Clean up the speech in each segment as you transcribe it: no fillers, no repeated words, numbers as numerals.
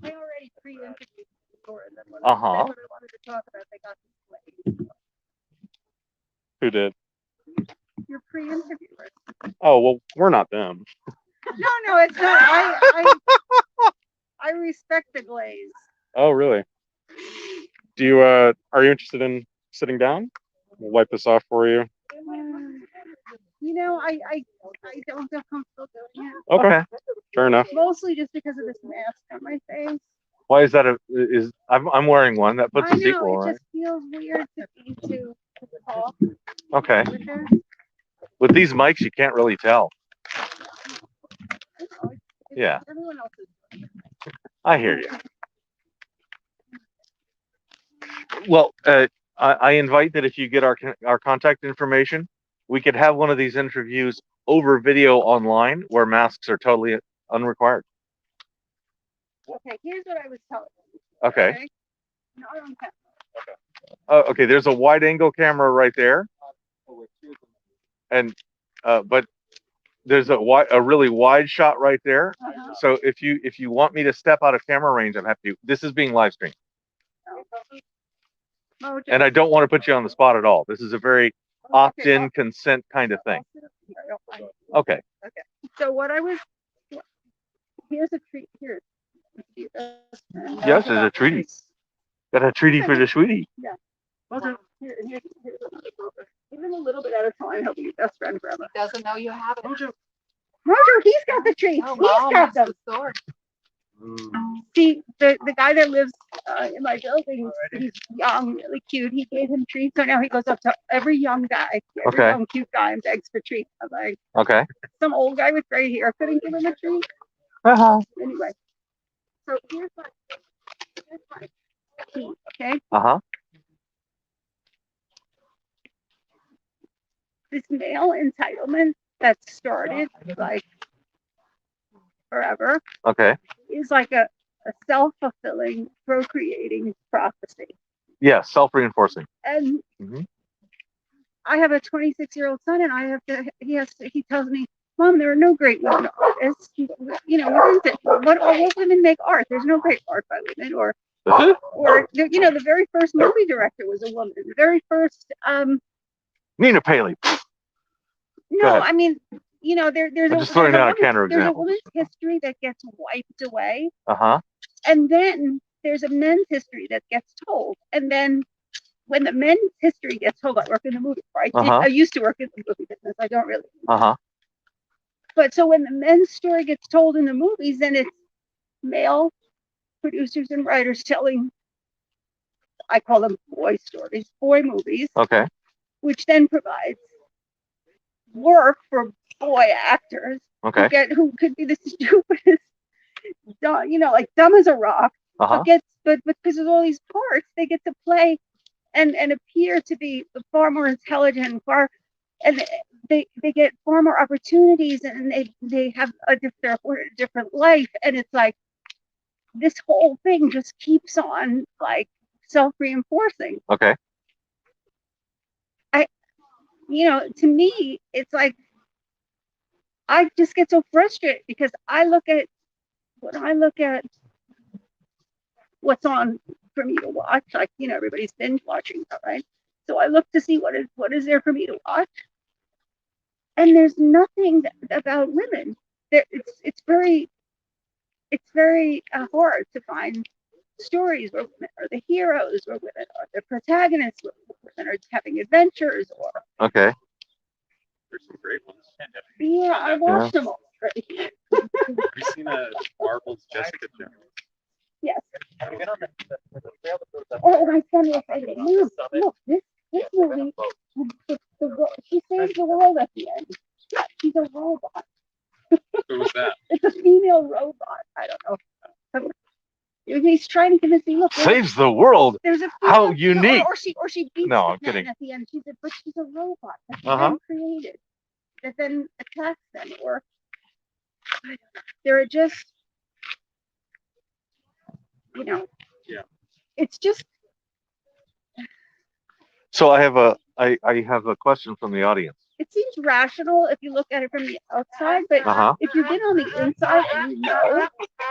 I already pre-interviewed before, and then when I Uh-huh. said what I wanted to talk about, they got this way. Who did? Your pre-interviewers. Oh, well, we're not them. No, it's not. I respect the glaze. Oh, really? Do you, are you interested in sitting down? We'll wipe this off for you. You know, I don't feel comfortable doing it. Okay. Fair enough. Mostly just because of this mask on my face. Why is that I'm wearing one that puts I a know, sequel, it right? just feels weird to me to talk Okay. with this. With these mics, you can't really tell. Yeah. Everyone else is. I hear you. Well, I invite that if you get our contact information, we could have one of these interviews over video online where masks are totally unrequired. Okay, here's what I was telling you. Okay. Not on camera. Oh, okay. There's a wide angle camera right there, and but there's a really wide shot right there. So if you want me to step out of camera range, I'm happy to. This is being live streamed. And I don't want to put you on the spot at all. This is a very opt-in consent kind of thing. Okay. Okay. So what I was, here's a treat. Here. Yes, there's a treaty. Got a treaty for the sweetie. Yeah. Here, even a little bit at a time, he'll be your best friend forever. Doesn't know you have it. Roger, he's got the treats. Oh, He's got them. The See, the guy that lives in my building, he's young, really cute. He gave him treats, so now he goes up to every young guy, every young cute guy, and begs for treats. I'm like, okay. Some old guy with gray hair couldn't give him a treat. Anyway, so here's my key, okay? This male entitlement that started like forever. Okay. Is like a self-fulfilling, procreating prophecy. Yeah, self-reinforcing. And I have a 26-year-old son, and he tells me, Mom, there are no great women artists. You know, all women make art. There's no great art by women, or the very first movie director was a woman. The very first Nina Paley. No, I mean, you know, there's just throwing out a counter there's a example. woman's history that gets wiped away. Uh-huh. And then there's a men's history that gets told. And then when the men's history gets told, I work in the movie, right? I used to work in the movie business. I don't really. But so when the men's story gets told in the movies, then it's male producers and writers telling, I call them boy stories, boy movies. Okay. Which then provides work for boy actors. Okay. Who could be the stupidest, like dumb as a rock. But because of all these parts, they get to play and appear to be far more intelligent, and they get far more opportunities, and they have a different life. And it's like this whole thing just keeps on like self-reinforcing. Okay. To me, it's like I just get so frustrated because I look at what's on for me to watch, like, everybody's binge watching that, right? So I look to see what is there for me to watch, and there's nothing about women. It's very hard to find stories where women are the heroes, where women are the protagonists, where women are having adventures, or okay. There's some great ones. Yeah, I watched them all. Have you seen Marvel's Jessica Jones? Yes. Oh, my son was like, look, this movie, she saves the world at the end. She's a robot. Who was that? It's a female robot. I don't know. He's trying to convince me. Look, saves the world. There's a how unique. Or she beats I'm the kidding. man at the end. But she's a robot that's been created that then attacks them. Or I don't know. There are just, Yeah. It's just. So I have a question from the audience. It seems rational if you look at it from the outside, but if you've been on the inside and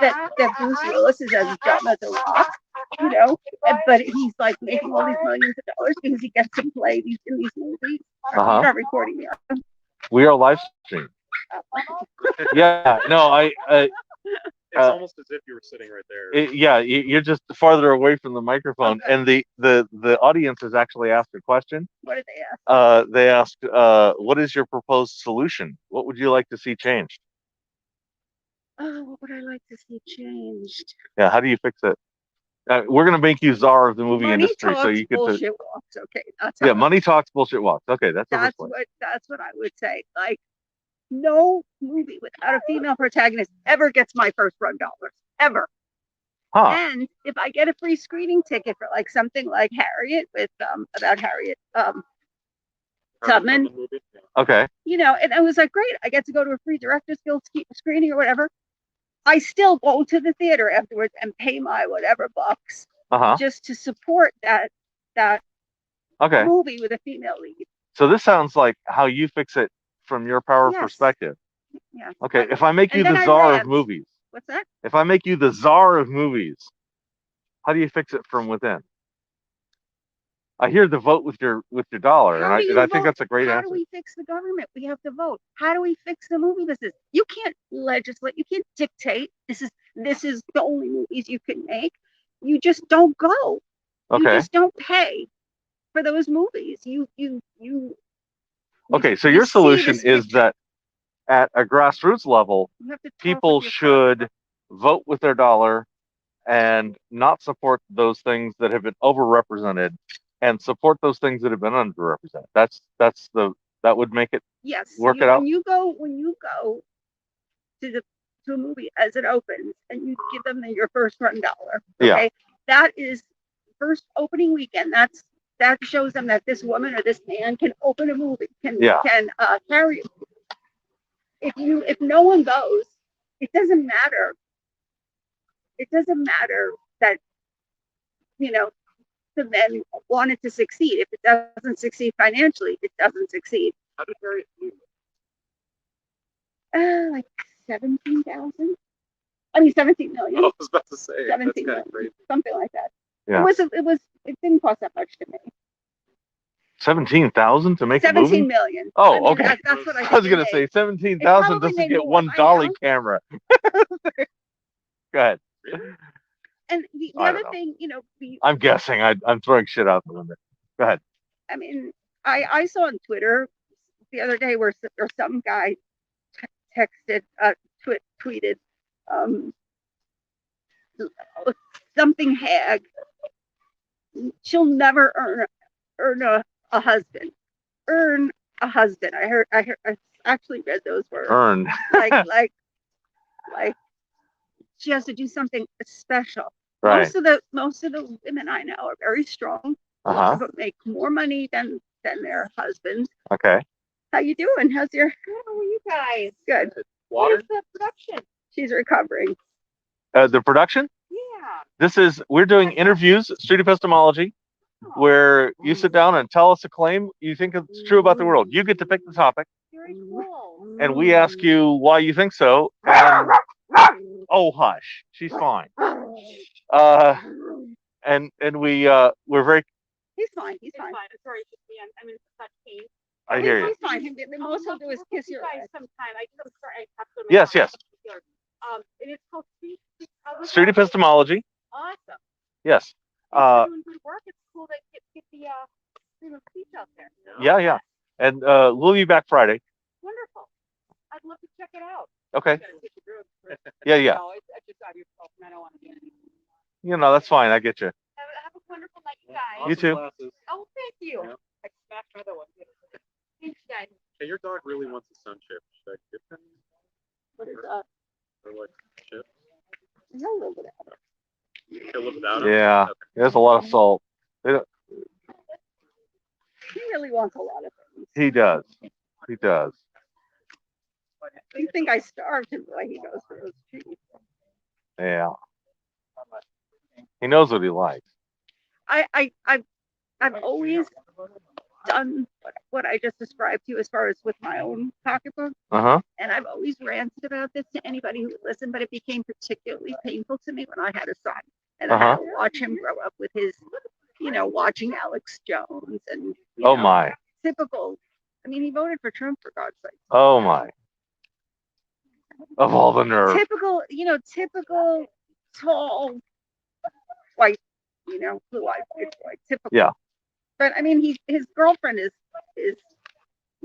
that Bruce Willis is as dumb as a rock, you know, but he's like making all these millions of dollars because he gets to play in these movies. You're not recording me. We are live streaming. Yeah, no, it's almost as if you were sitting right there. Yeah, you're just farther away from the microphone, and the audience has actually asked a question. What did they ask? They asked, "What is your proposed solution? What would you like to see changed?" Oh, what would I like to see changed? Yeah, how do you fix it? We're gonna make you czar of the movie industry, so you could. Bullshit walks. Okay, that's yeah, money talks, bullshit walks. Okay, that's what I would say. Like, no movie without a female protagonist ever gets my first run dollars ever. Huh. And if I get a free screening ticket for like something like Harriet with about Harriet Tubman, okay, you know, and I was like, great, I get to go to a free Directors Guild screening or whatever. I still go to the theater afterwards and pay my whatever bucks just to support that movie with a female lead. So this sounds like how you fix it from your power perspective. Yeah. Okay, if I make you the czar of movies. What's that? If I make you the czar of movies, how do you fix it from within? I hear the vote with your dollar, and I think that's a great answer. How do we fix the government? We have to vote. How do we fix the movie business? You can't legislate. You can't dictate. This is the only movies you can make. You just don't go. Okay. You just don't pay for those movies. Okay, so your solution is that at a grassroots level, people should vote with their dollar and not support those things that have been overrepresented and support those things that have been underrepresented. That would make it work it out. When you go to a movie as it opens and you give them your first run dollar, okay? That is first opening weekend. That shows them that this woman or this man can open a movie, can carry a movie. If no one goes, it doesn't matter. It doesn't matter that, you know, the men want it to succeed. If it doesn't succeed financially, it doesn't succeed. How did Harriet do? Like 17,000. I mean 17 million. I was about to say 17 million, something like that. Yeah. It didn't cost that much to me. 17,000 to make a movie? 17 million. Oh, I mean, okay. That's what I was gonna say 17,000 doesn't get one Dali camera. Go ahead. And the other thing, you know, I'm guessing. I'm throwing shit out the window. Go ahead. I mean, I saw on Twitter the other day where some guy tweeted something hag. She'll never earn a husband. Earn a husband. I actually read those words. Earn. like she has to do something special. Right. Most of the women I know are very strong. But make more money than their husbands. Okay. How you doing? How are you guys? Good. Water? Where's the production? She's recovering. The production? Yeah. We're doing interviews, Street Epistemology, where you sit down and tell us a claim you think it's true about the world. You get to pick the topic. Very cool. And we ask you why you think so. And, oh, hush. She's fine. And we're very. He's fine. He's fine. Sorry, I'm in such pain. I hear you. He's fine. The most he'll do is kiss your guys sometime. I'm sorry. I have to go to Yes. and it's called Street Epistemology. Awesome. Yes. You're doing good work. It's cool to get the freedom of speech out there. Yeah. And we'll be back Friday. Wonderful. I'd love to check it out. Okay. Yeah. No, I just got yourself, and I don't want to be anything. You know, that's fine. I get you. Have a wonderful night, you guys. You too. Oh, thank you. Yeah. I smashed another one. Thanks, guys. Hey, your dog really wants a sun chip. Should I give him? What is that? Or like chips? He'll live without it. He'll live without him? Yeah. Okay. There's a lot of salt. He really wants a lot of things. He does. You think I starved him the way he goes for those treats? Yeah. He knows what he likes. I've always done what I just described to you as far as with my own pocketbook. Uh-huh. And I've always ranted about this to anybody who would listen, but it became particularly painful to me when I had a son. And I had to watch him grow up with his, watching Alex Jones and, my. typical. I mean, he voted for Trump, for God's sake. Oh, my. Of all the nerve. Typical tall, white, blue-eyed, white, typical. Yeah. But I mean, his girlfriend is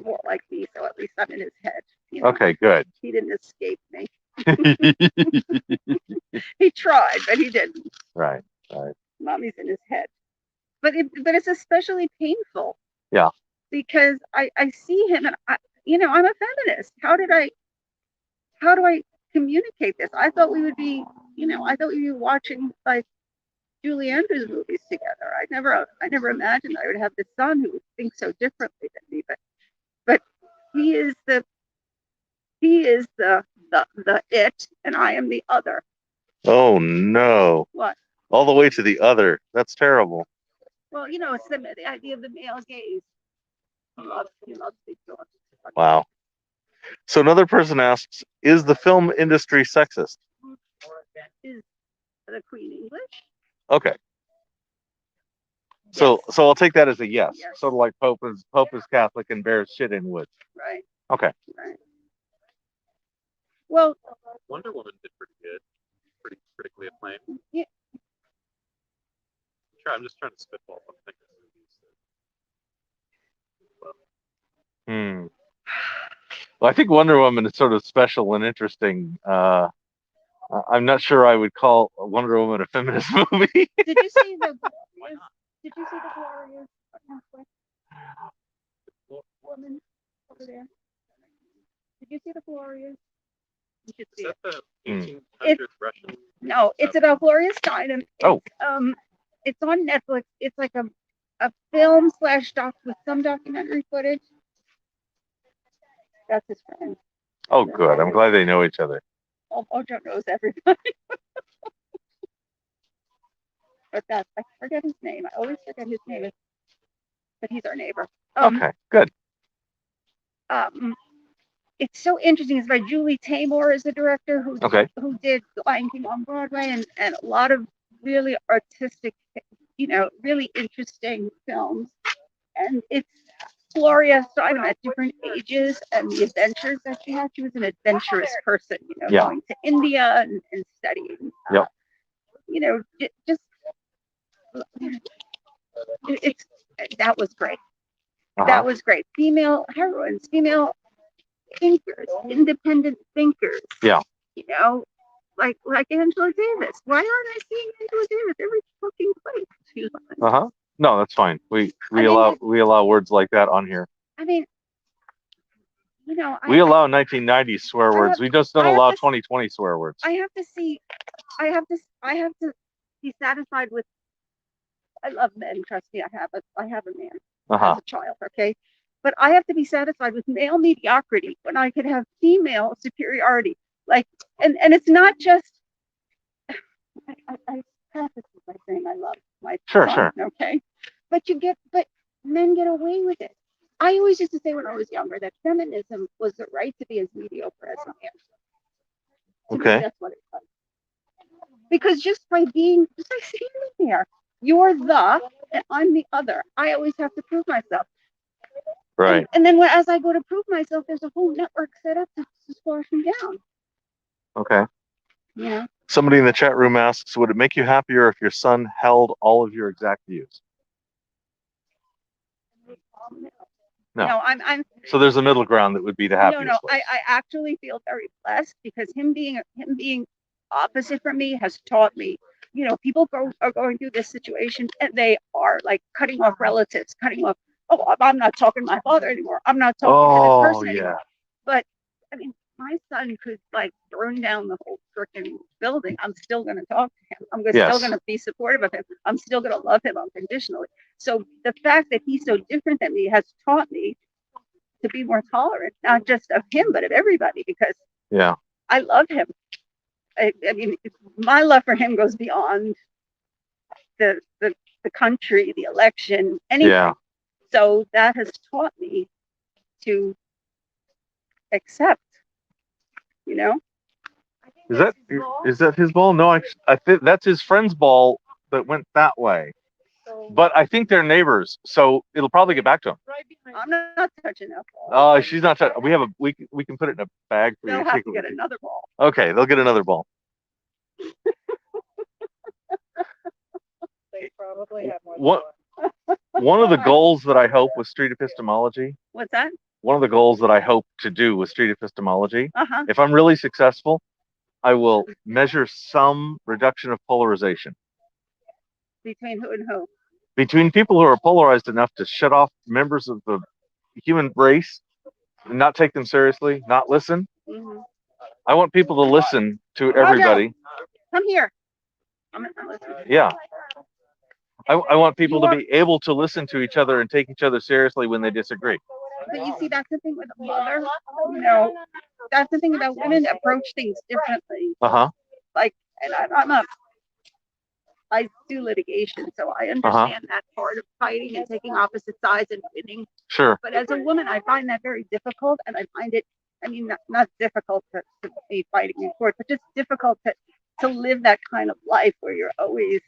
more like me, so at least I'm in his head. Okay, good. He didn't escape me. He tried, but he didn't. Right. Mommy's in his head. But it's especially painful. Yeah. Because I see him and I'm a feminist. How do I communicate this? I thought we would be, watching like Julie Andrews movies together. I never imagined I would have this son who would think so differently than me, but he is the it and I am the other. Oh no. What? All the way to the other. That's terrible. Well, it's the idea of the male gaze. He loves big dogs. Wow. So another person asks, is the film industry sexist? Is the Queen English? Okay. So I'll take that as a yes. Sort of like Pope is Catholic and bears shit in woods. Right. Okay. Right. Well, Wonder Woman did pretty good, pretty critically acclaimed. Yeah. I'm just trying to spitball something. Well, I think Wonder Woman is sort of special and interesting. I'm not sure I would call Wonder Woman a feminist movie. Did you see the Glorious woman over there? Did you see the Glorious? You should see Is it. that the 1800s Russian? No, it's about Gloria Steinem. Oh. It's on Netflix. It's like a film / doc with some documentary footage. That's his friend. Oh, good. I'm glad they know each other. Ojo knows everybody. But I forget his name. I always forget his name. But he's our neighbor. Okay, good. It's so interesting. It's by Julie Taymor as the director who did Lion King on Broadway and a lot of really artistic, really interesting films. And it's Gloria Steinem at different ages and the adventures that she had. She was an adventurous person, going to India and studying. That was great. That was great. Female heroines, female thinkers, independent thinkers. Yeah. Like Angela Davis. Why aren't I seeing Angela Davis every fucking place? No, that's fine. We allow words like that on here. I mean, we allow 1990s swear words. We just don't allow 2020 swear words. I have to be satisfied with. I love men. Trust me, I have a man as a child. Okay, but I have to be satisfied with male mediocrity when I could have female superiority. Like, and it's not just. I preface this by saying I love my son, okay, but men get away with it. I always used to say when I was younger that feminism was the right to be as mediocre as a man. Okay. That's what it was. Because just by standing there, you're the, and I'm the other. I always have to prove myself. Right. And then as I go to prove myself, there's a whole network set up to squash me down. Okay. Yeah. Somebody in the chat room asks, would it make you happier if your son held all of your exact views? No. I'm. So there's a middle ground that would be the happiest. No. I actually feel very blessed because him being opposite from me has taught me. People are going through this situation and they are like cutting off relatives, cutting off. Oh, I'm not talking to my father anymore. I'm not talking to this person anymore. But I mean, my son could like burn down the whole freaking building. I'm still going to talk to him. I'm still going to be supportive of him. I'm still going to love him unconditionally. So the fact that he's so different than me has taught me to be more tolerant, not just of him, but of everybody, because I love him. I mean, my love for him goes beyond the country, the election, anything. Yeah. So that has taught me to accept, you know. Is that his ball? No, I think that's his friend's ball that went that way. But I think they're neighbors, so it'll probably get back to him. I'm not touching that ball. Oh, she's not touching. We can put it in a bag for you. They'll have to get another ball. Okay, they'll get another ball. They probably have more. What? One of the goals that I hope with street epistemology. What's that? One of the goals that I hope to do with street epistemology. Uh-huh. If I'm really successful, I will measure some reduction of polarization. Between who and who? Between people who are polarized enough to shut off members of the human race, not take them seriously, not listen. Mm-hmm. I want people to listen to everybody. Come here. I'm not listening. Yeah. I want people to be able to listen to each other and take each other seriously when they disagree. But you see, that's the thing with a mother. You know, that's the thing about women that approach things differently. Uh-huh. Like, and I do litigation, so I understand that part of fighting and taking opposite sides and winning. Sure. But as a woman, I find that very difficult, and I find it, I mean, not difficult to be fighting in court, but just difficult to live that kind of life where you're always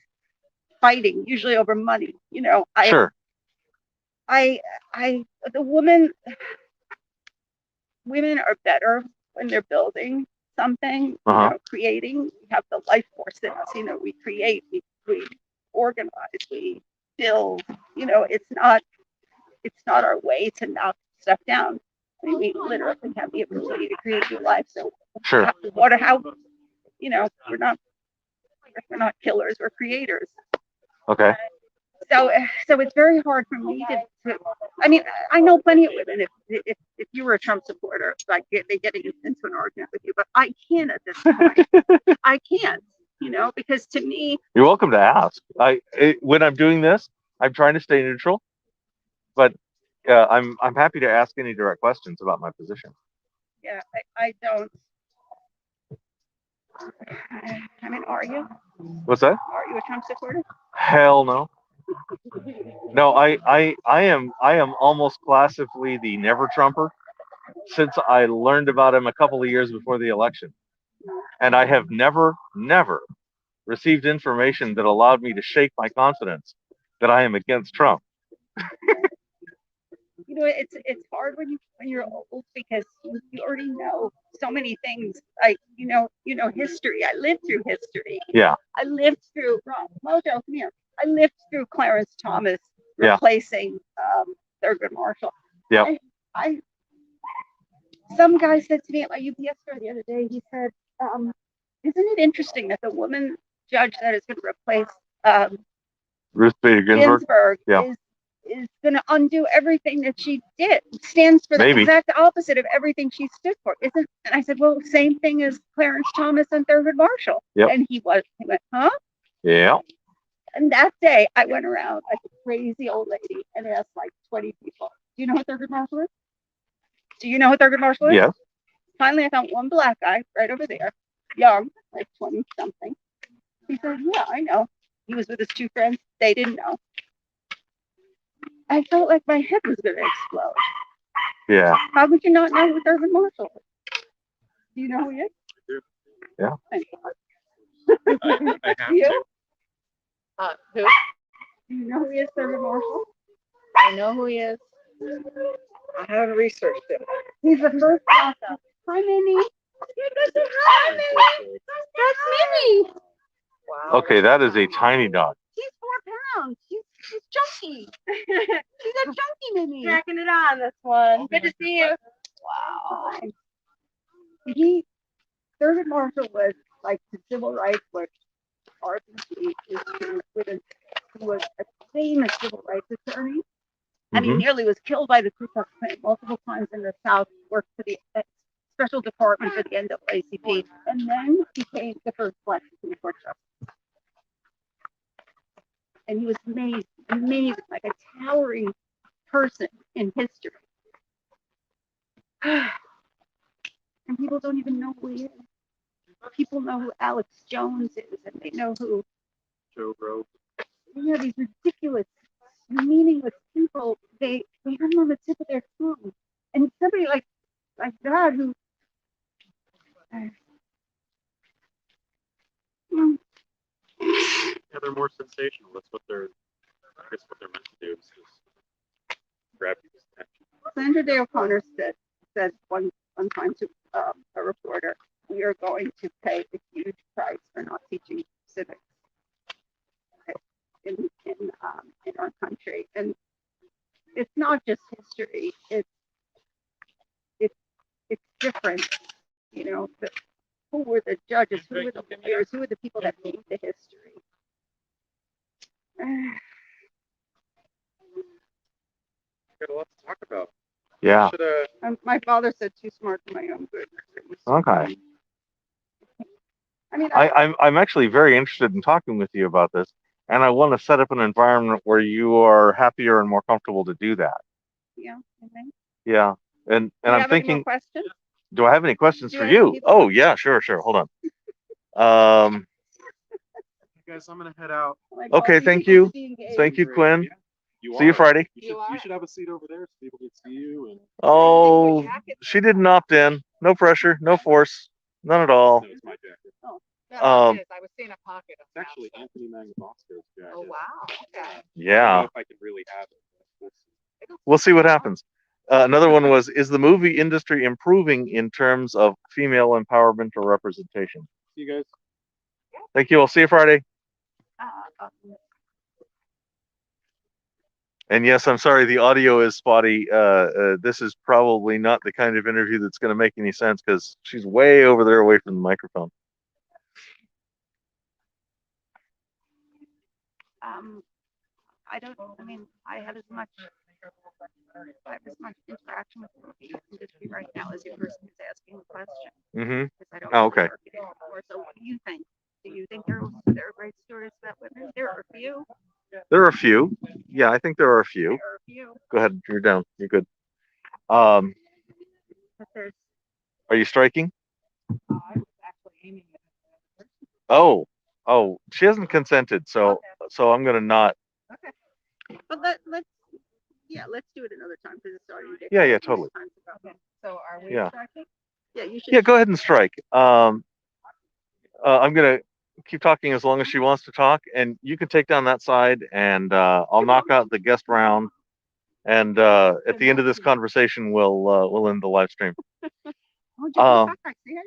fighting, usually over money. You know, Sure. Women are better when they're building something, Uh-huh. you know, creating. We have the life force in us, you know, we create, we organize, we build, you know, it's not our way to knock stuff down. I mean, we literally have the ability to create new life. So Sure. how, you know, we're not killers, we're creators. Okay. So it's very hard for me to I mean, I know plenty of women, if you were a Trump supporter, like they get into an argument with you, but I can't at this point. I can't, you know, because to me, You're welcome to ask. When I'm doing this, I'm trying to stay neutral, but I'm happy to ask any direct questions about my position. yeah, I don't. I mean, are you? What's that? Are you a Trump supporter? Hell no. No, I am almost classically the never Trumper since I learned about him a couple of years before the election. And I have never received information that allowed me to shake my confidence that I am against Trump. You know, it's hard when you're old because you already know so many things. Like you know history. I lived through history. Yeah. I lived through Mojo. Come here. I lived through Clarence Thomas replacing Thurgood Marshall. Yeah. Some guy said to me at my UPS store the other day. He said, "Isn't it interesting that the woman judge that is going to replace Ruth Bader Ginsburg is going to undo everything that she did, stands for the exact opposite of everything she stood for, isn't?" And I said, "Well, same thing as Clarence Thomas and Thurgood Marshall." Yep. And he went, "Huh?" Yeah. And that day, I went around like a crazy old lady and asked like 20 people, "Do you know what Thurgood Marshall is? Do you know what Thurgood Marshall is?" Yes. Finally, I found one black guy right over there, young, like 20 something. He said, "Yeah, I know." He was with his two friends. They didn't know. I felt like my head was going to explode. Yeah. How could you not know who Thurgood Marshall is? Do you know who he is? Yeah. Thank I have you. to. Who? Do you know who he is, Thurgood Marshall? I know who he is. I haven't researched him. He's the first black guy. Hi, Minnie. Hi, Minnie. That's Minnie. Wow. Okay, that is a tiny dog. She's 4 pounds. She's chunky. She's a chunky Minnie. Cracking it on this one. Good to see you. Wow. Thurgood Marshall was like the civil rights, which RBG who was a famous civil rights attorney. And he nearly was killed by the Ku Klux Klan multiple times in the South, worked for the special department for the NAACP, and then became the first black Supreme Court justice. And he was amazing, like a towering person in history. And people don't even know who he is. People know who Alex Jones is, and they know who Joe Grove. these ridiculous meaningless people, they have them on the tip of their tongue. And somebody like that who Yeah, they're more sensational. That's what they're, I guess, what they're meant to do is just grab people's attention. Sandra Day O'Connor said one time to a reporter, "We are going to pay a huge price for not teaching civics in our country." And it's not just history; it's different. You know, who were the judges? Who were the lawyers? Who were the people that made the history? Got a lot to talk about. Yeah. My father said, "Too smart for my own good." Okay. I mean, I'm actually very interested in talking with you about this, and I want to set up an environment where you are happier and more comfortable to do that. yeah. Okay. Yeah. And Do you I'm have any more thinking, questions? do I have any questions Do for you have you? people- Oh, yeah, sure. Hold on. Hey guys, I'm gonna head out. Like, Okay, all these thank people you. to be engaged. Thank you, Quinn. You See you are. Friday. You should have a seat over there so people can see you. And Oh, she didn't opt in. No pressure, no force, none at all. no, it's my jacket. That's Um, what it is. I was seeing a pocket of It's that actually stuff. Anthony Magnabosco's jacket. Oh, wow. Okay. I don't Yeah, know if I can really have it. But we'll see. we'll see what happens. Another one was, is the movie industry improving in terms of female empowerment or representation? See you guys. Thank you. I'll see you Friday. And yes, I'm sorry, the audio is spotty. This is probably not the kind of interview that's going to make any sense because she's way over there away from the microphone. I mean, I have as much interaction with the movie industry right now as the person who's asking the question. Mm-hmm. Because I don't Oh, know okay. marketing anymore. So what do you think? Do you think there are great stories about women? There are a few. There are a few. Yeah, I think there are a few. There are a few. Go ahead. You're down. You're good. But there's Are you striking? I was actually aiming at Oh, she hasn't consented, so I'm gonna not. okay. But let's do it another time because it's starting to get Yeah, close. totally. Okay. So are we Yeah. starting? Yeah, you should. Yeah, go ahead and strike. I'm gonna keep talking as long as she wants to talk, and you can take down that side, and I'll knock out the guest round, and at the end of this conversation, we'll end the live stream. Oh, just go back. I see.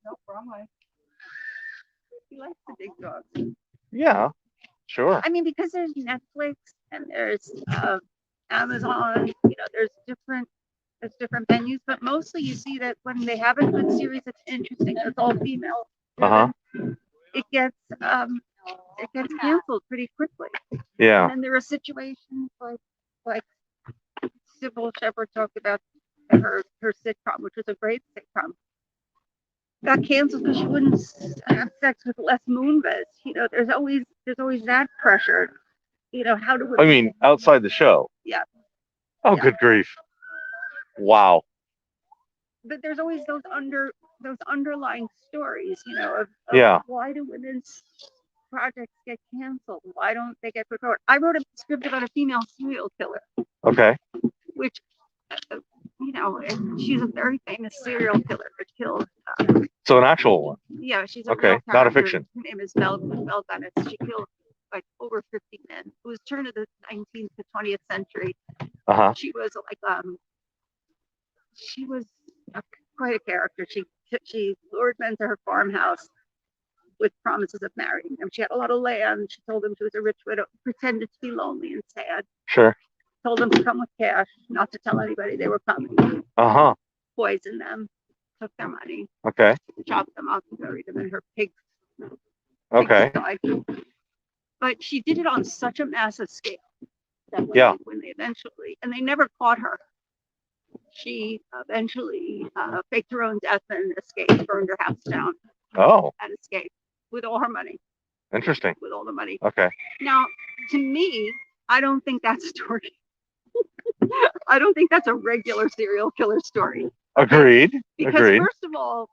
Nope, wrong way. He likes the big dogs. Yeah, sure. I mean, because there's Netflix and there's Amazon. You know, there's different venues, but mostly you see that when they have a good series that's interesting, that's all female. Uh-huh. It gets canceled pretty quickly. Yeah. And then there are situations like Sybil Shepherd talked about her sitcom, which was a great sitcom, got canceled because she wouldn't have sex with Les Moonves. You know, there's always that pressure. You know, how do we? I mean, outside the show. Yeah. Oh, Yeah. good grief! Wow. But there's always those underlying stories. You know, of Yeah. why do women's projects get canceled? Why don't they get put forward? I wrote a script about a female serial killer, Okay. which, you know, she's a very famous serial killer that killed. So an actual one. Yeah, she's a Okay, real not a character. fiction. Her name is Belle Bennett. She killed like over 50 men. It was turn of the 19th to 20th century. Uh-huh. She was like quite a character. She lured men to her farmhouse with promises of marrying them. She had a lot of land. She told them she was a rich widow, pretended to be lonely and sad. Sure. Told them to come with cash, not to tell anybody they were coming. Uh-huh. Poisoned them, took their money, Okay. chopped them up, and buried them in her pig. Okay. But she did it on such a massive scale that when they eventually, and they never caught her. She eventually faked her own death and escaped, burned her house down. Oh. And escaped with all her money. Interesting. With all the money. Okay. Now, to me, I don't think that's a story. I don't think that's a regular serial killer story. Agreed. Because Agreed. first of all,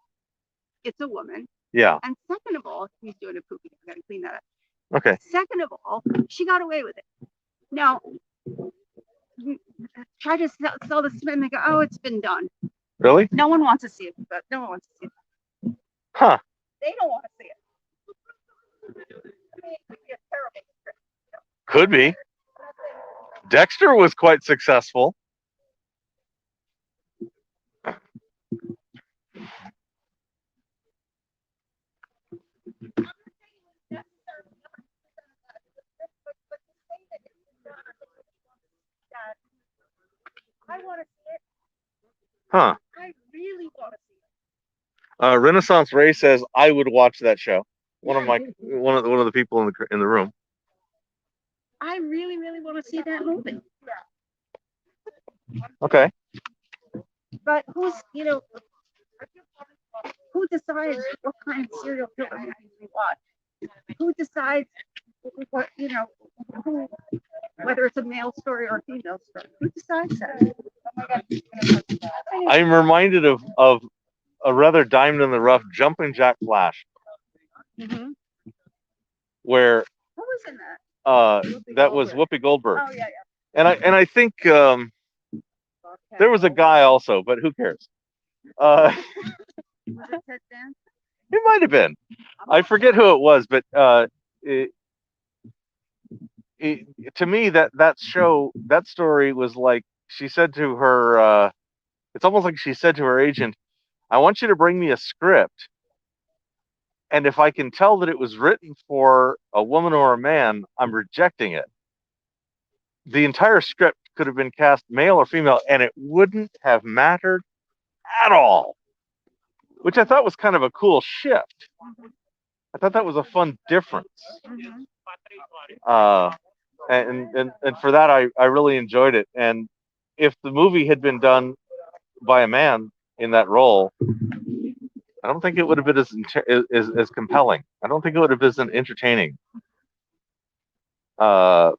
it's a woman. Yeah. And second of all, he's doing a poopy. I gotta clean that up. Okay. Second of all, she got away with it. Now, try to sell this to them, and they go, "Oh, it's been done." Really? No one wants to see it, but no one wants to see it. Huh. They don't want to see it. I mean, it could be a terrible script. Could be. Dexter was quite successful. I want to see it. Huh. I really want to see it. Renaissance Ray says I would watch that show. One of the people in the room. I really, really want to see that movie. Okay. But who decides what kind of serial killer movies we watch? Who decides what, whether it's a male story or a female story? Who decides that? Oh my God. I'm reminded of a rather diamond in the rough Jumping Jack Flash. Mm-hmm. Where who was in that? That was Whoopi Goldberg. Oh yeah, yeah. And I think there was a guy also, but who cares? Was it Ted Danson? It might have been. I forget who it was, but to me that story was like she said to her. It's almost like she said to her agent, "I want you to bring me a script, and if I can tell that it was written for a woman or a man, I'm rejecting it." The entire script could have been cast male or female, and it wouldn't have mattered at all. Which I thought was kind of a cool shift. I thought that was a fun difference. And for that, I really enjoyed it. And if the movie had been done by a man in that role, I don't think it would have been as compelling. I don't think it would have been as entertaining. And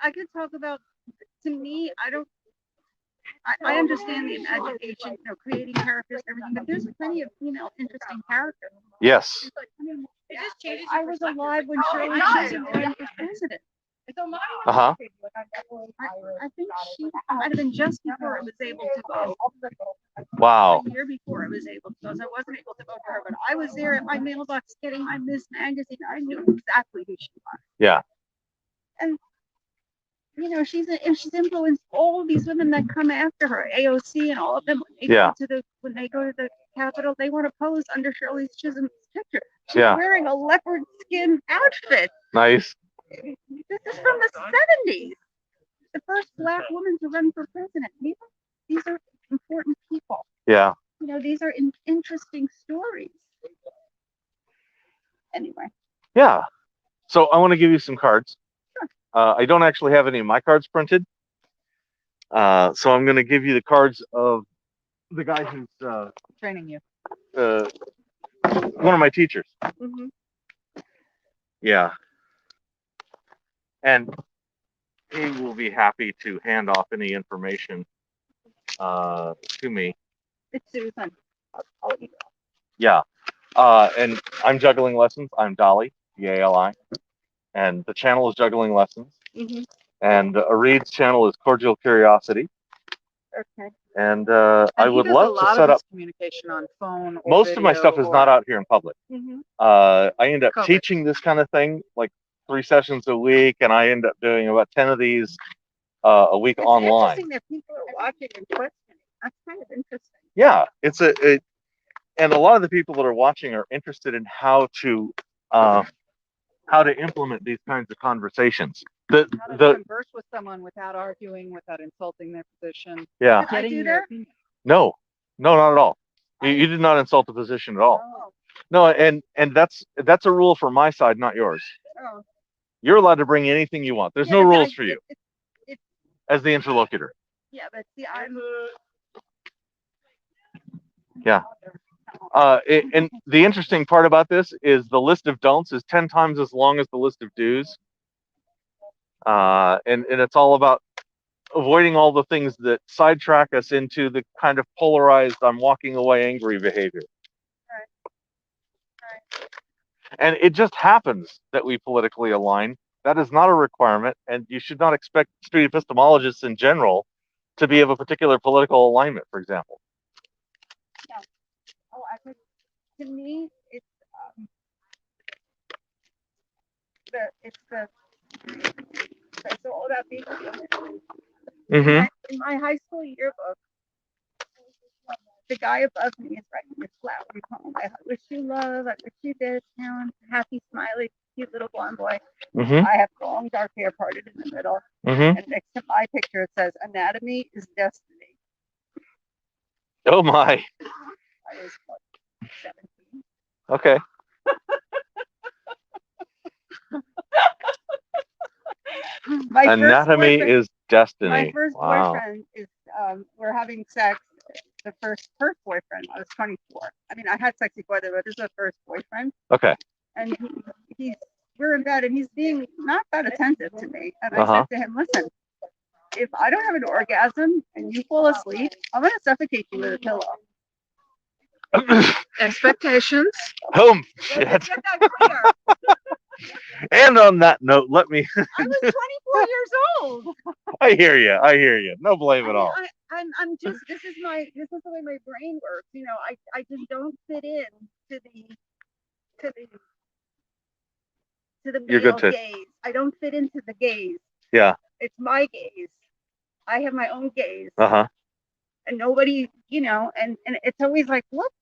I could talk about, to me, I understand the imagination, creating characters, everything, but there's plenty of female interesting characters. Yes. I was alive when Shirley Chisholm ran for president. Uh-huh. I think she might have been just before I was able to vote. Wow. A year before I was able to vote. I wasn't able to vote for her, but I was there at my mailbox getting my Miss magazine. I knew exactly who she was. Yeah. And she's influenced all these women that come after her, AOC and all of them. When they go to the Capitol, they want to pose under Shirley Chisholm's picture. She's wearing a leopard skin outfit. Nice. This is from the 70s. The first Black woman to run for president. These are important people. Yeah. These are interesting stories. Anyway. Yeah. So I want to give you some cards. I don't actually have any of my cards printed. So I'm going to give you the cards of the guy who's training you. One of my teachers. Mm-hmm. Yeah. And he will be happy to hand off any information to me. It's Susan. I'll let you go. Yeah. And I'm Juggling Lessons. I'm Dali, D-A-L-I. And the channel is Juggling Lessons. Mm-hmm. And Reed's channel is Cordial Curiosity. Okay. And I would love to set up communication on phone. Most of my stuff is not out here in public. Mm-hmm. I end up teaching this kind of thing like 3 sessions a week, and I end up doing about 10 of these a week online. It's interesting that people are watching and questioning. That's kind of interesting. Yeah, and a lot of the people that are watching are interested in how to implement these kinds of conversations. How to converse with someone without arguing, without insulting their position. Yeah. Did I do that? No, not at all. You did not insult the position at all. Oh. No, and that's a rule for my side, not yours. Oh. You're allowed to bring anything you want. There's no rules for you as the interlocutor. Yeah, but see, I'm. Yeah. And the interesting part about this is the list of don'ts is 10 times as long as the list of do's. And it's all about avoiding all the things that sidetrack us into the kind of polarized, I'm walking away angry behavior. Right. And it just happens that we politically align. That is not a requirement, and you should not expect street epistemologists in general to be of a particular political alignment, for example. Oh, to me, it's all about being human. Mm-hmm. In my high school yearbook, the guy above me is writing this flowery poem. I wish you love, I wish you this, happy, smiley, cute little blonde boy. Mm-hmm. I have long dark hair parted in the middle. Mm-hmm. And next to my picture it says, anatomy is destiny. Oh my. I was 17. Okay. Anatomy is destiny. My first wow. boyfriend is, we're having sex. The first boyfriend, I was 24. I mean, I had sex before that, but this is the first boyfriend. Okay. And we're in bed and he's being not that attentive to me. And I said to him, listen, if I don't have an orgasm and you fall asleep, I'm going to suffocate you with a pillow. Expectations. Home. Shit. And on that note, let me. I was 24 years old. I hear you. I hear you. No blame at all. I'm just. This is the way my brain works. You know, I just don't fit in to the male gaze. I don't fit into the gaze. Yeah. It's my gaze. I have my own gaze. Uh-huh. And nobody, you know, and it's always like, what?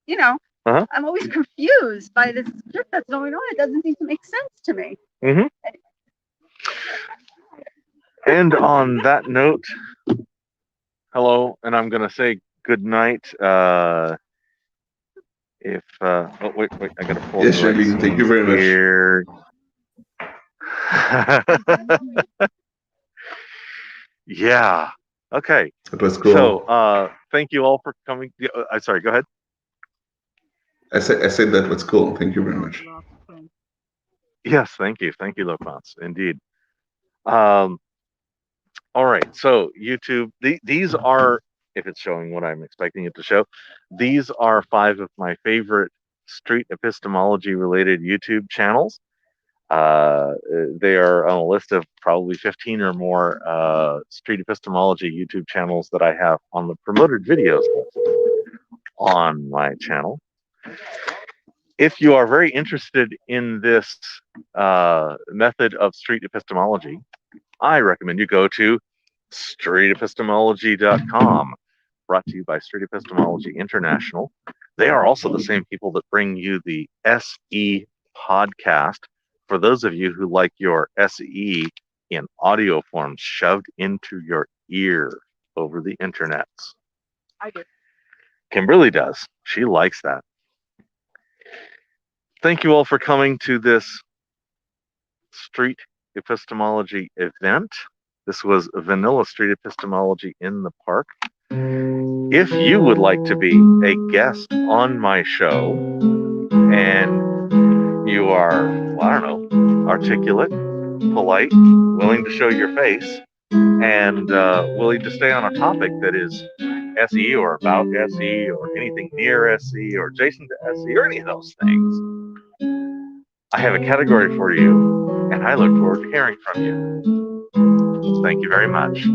You know, I'm always confused by this shit that's going on. It doesn't seem to make sense to me. Mm-hmm. And on that note, hello, and I'm going to say good night. Oh, wait, I got to pull yes, Sherby, thank you very much. Yeah. Okay. That was cool. So, thank you all for coming. I'm sorry. Go ahead. I said that was cool. Thank you very much. Yes, thank you, Lopez. Indeed. All right. So YouTube, these are, if it's showing what I'm expecting it to show, these are 5 of my favorite street epistemology related YouTube channels. They are on a list of probably 15 or more street epistemology YouTube channels that I have on the promoted videos list on my channel. If you are very interested in this method of street epistemology, I recommend you go to streetepistemology.com, brought to you by Street Epistemology International. They are also the same people that bring you the SE podcast. For those of you who like your SE in audio form shoved into your ear over the internet. I do. Kimberly does. She likes that. Thank you all for coming to this street epistemology event. This was Vanilla Street Epistemology in the Park. If you would like to be a guest on my show and you are, well, I don't know, articulate, polite, willing to show your face, and willing to stay on a topic that is SE or about SE or anything near SE or adjacent to SE or any of those things, I have a category for you, and I look forward to hearing from you. Thank you very much.